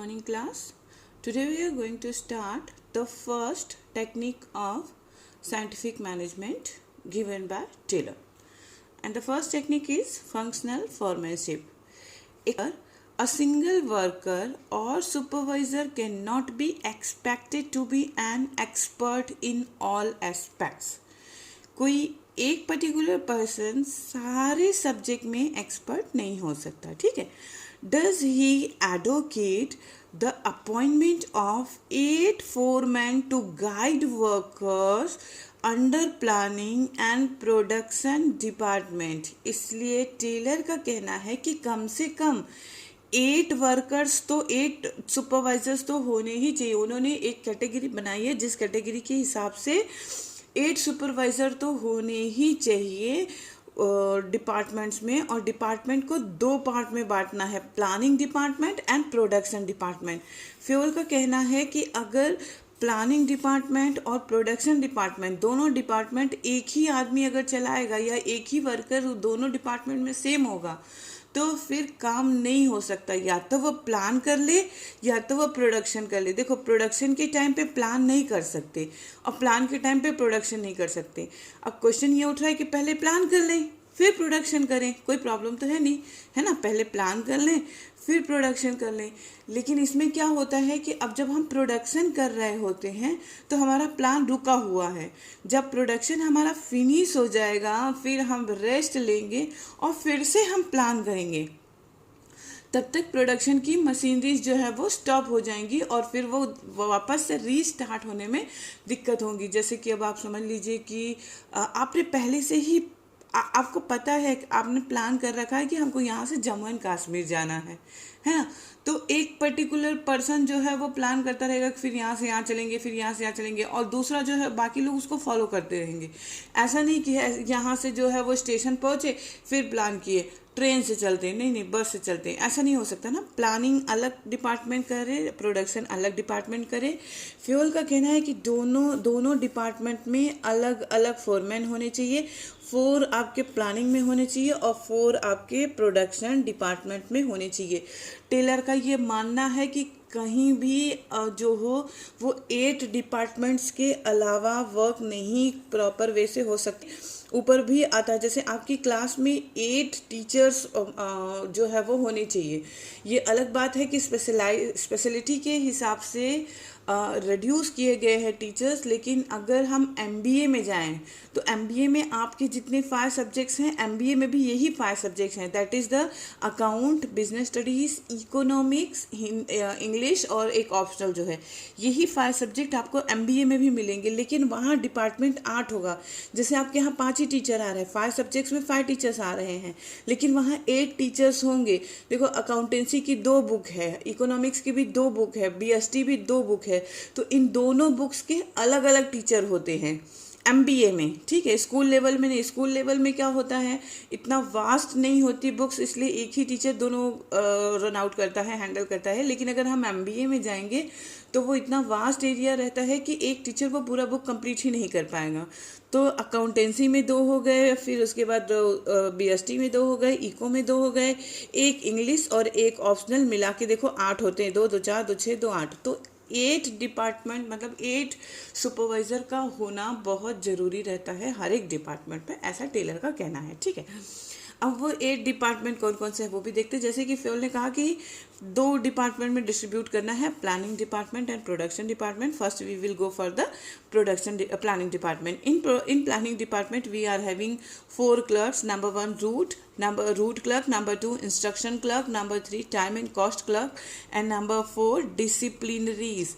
morning class. Today we are going to start the first technique of scientific management given by Taylor. And the first technique is functional foremanship. A single worker or supervisor cannot be expected to be an expert in all aspects. कोई एक particular person सारे subject में expert नहीं हो सकता, ठीक है. Does he advocate the appointment of 8 foremen to guide workers under planning and production department. इसलिए टेलर का कहना है कि कम से कम 8 वर्कर्स तो 8 सुपरवाइजर्स तो होने ही चाहिए. उन्होंने एक कैटेगरी बनाई है जिस कैटेगरी के हिसाब से 8 सुपरवाइज़र तो होने ही चाहिए डिपार्टमेंट्स में. और डिपार्टमेंट को 2 पार्ट में बांटना है, planning department and production department. Fuel का कहना है कि अगर प्लानिंग डिपार्टमेंट और प्रोडक्शन डिपार्टमेंट दोनों डिपार्टमेंट एक ही आदमी अगर चलाएगा या एक ही वर्कर दोनों डिपार्टमेंट में सेम होगा तो फिर काम नहीं हो सकता. या तो वो प्लान कर ले या तो वो प्रोडक्शन कर ले. देखो, प्रोडक्शन के टाइम पे प्लान नहीं कर सकते और प्लान के टाइम पे प्रोडक्शन नहीं कर सकते. अब क्वेश्चन ये उठ रहा है कि पहले प्लान कर लें फिर प्रोडक्शन करें. कोई प्रॉब्लम तो है नहीं, है ना. पहले प्लान कर लें फिर प्रोडक्शन कर लें. लेकिन इसमें क्या होता है कि अब जब हम प्रोडक्शन कर रहे होते हैं तो हमारा प्लान रुका हुआ है. जब प्रोडक्शन हमारा फिनिश हो जाएगा फिर हम रेस्ट लेंगे और फिर से हम प्लान करेंगे. तब तक प्रोडक्शन की मशीनरीज जो है वो स्टॉप हो जाएंगी और फिर वो वापस से रीस्टार्ट होने में दिक्कत होगी. जैसे कि अब आप समझ लीजिए कि आपने पहले से ही आपको पता है कि आपने प्लान कर रखा है कि हमको यहाँ से जम्मू एंड कश्मीर जाना है ना. तो एक पर्टिकुलर पर्सन जो है वो प्लान करता रहेगा कि फिर यहाँ से यहाँ चलेंगे फिर यहाँ से यहाँ चलेंगे और दूसरा जो है बाकी लोग उसको फॉलो करते रहेंगे. ऐसा नहीं कि यहाँ से जो है वो स्टेशन पहुँचे फिर प्लान किए ट्रेन से चलते हैं, नहीं बस से चलते हैं. ऐसा नहीं हो सकता ना. प्लानिंग अलग डिपार्टमेंट करे, प्रोडक्शन अलग डिपार्टमेंट करे. फ्यूल का कहना है कि दोनों डिपार्टमेंट में अलग अलग फोरमैन होने चाहिए. 4 आपके प्लानिंग में होने चाहिए और 4 आपके प्रोडक्शन डिपार्टमेंट में होने चाहिए. टेलर का ये मानना है कि कहीं भी जो हो वो 8 डिपार्टमेंट्स के अलावा वर्क नहीं प्रॉपर वे से हो सकती. ऊपर भी आता है जैसे आपकी क्लास में 8 टीचर्स जो है वो होने चाहिए. ये अलग बात है कि स्पेशलिटी के हिसाब से रिड्यूस किए गए हैं टीचर्स. लेकिन अगर हम MBA में जाएं तो MBA में आपके जितने 5 सब्जेक्ट्स हैं MBA में भी यही 5 सब्जेक्ट्स हैं. That is the account, business studies, economics, English और एक ऑप्शनल जो है. यही 5 सब्जेक्ट आपको MBA में भी मिलेंगे. लेकिन वहाँ डिपार्टमेंट 8 होगा. जैसे आपके यहाँ 5 ही टीचर आ रहे हैं, 5 सब्जेक्ट्स में 5 टीचर्स आ रहे हैं, लेकिन वहाँ 8 टीचर्स होंगे. देखो, अकाउंटेंसी की 2 बुक है, इकोनॉमिक्स की भी 2 बुक है, BST भी 2 बुक है. तो इन दोनों बुक्स के अलग अलग टीचर होते हैं MBA में, ठीक है. स्कूल लेवल में नहीं. स्कूल लेवल में क्या होता है, इतना वास्ट नहीं होती बुक्स, इसलिए एक ही टीचर दोनों रन आउट करता है, हैंडल करता है. लेकिन अगर हम MBA में जाएंगे तो वो इतना वास्ट एरिया रहता है कि एक टीचर वो पूरा बुक कंप्लीट ही नहीं कर पाएगा. तो अकाउंटेंसी में 2 हो गए, फिर उसके बाद BST में 2 हो गए, इको में 2 हो गए, एक इंग्लिश और एक ऑप्शनल मिला के देखो 8 होते हैं. 2 2 4 2 6 2 8. तो 8 डिपार्टमेंट मतलब 8 सुपरवाइज़र का होना बहुत ज़रूरी रहता है हर एक डिपार्टमेंट में. ऐसा टेलर का कहना है, ठीक है. अब वो 8 डिपार्टमेंट कौन कौन से हैं वो भी देखते हैं. जैसे कि फ्यूल ने कहा कि 2 डिपार्टमेंट में डिस्ट्रीब्यूट करना है, planning department and production department. First we will go for the planning department. In planning department we are having 4 clerks. Number 1 root clerk, number 2 instruction clerk, number 3 time and cost clerk, and number 4 disciplinaries.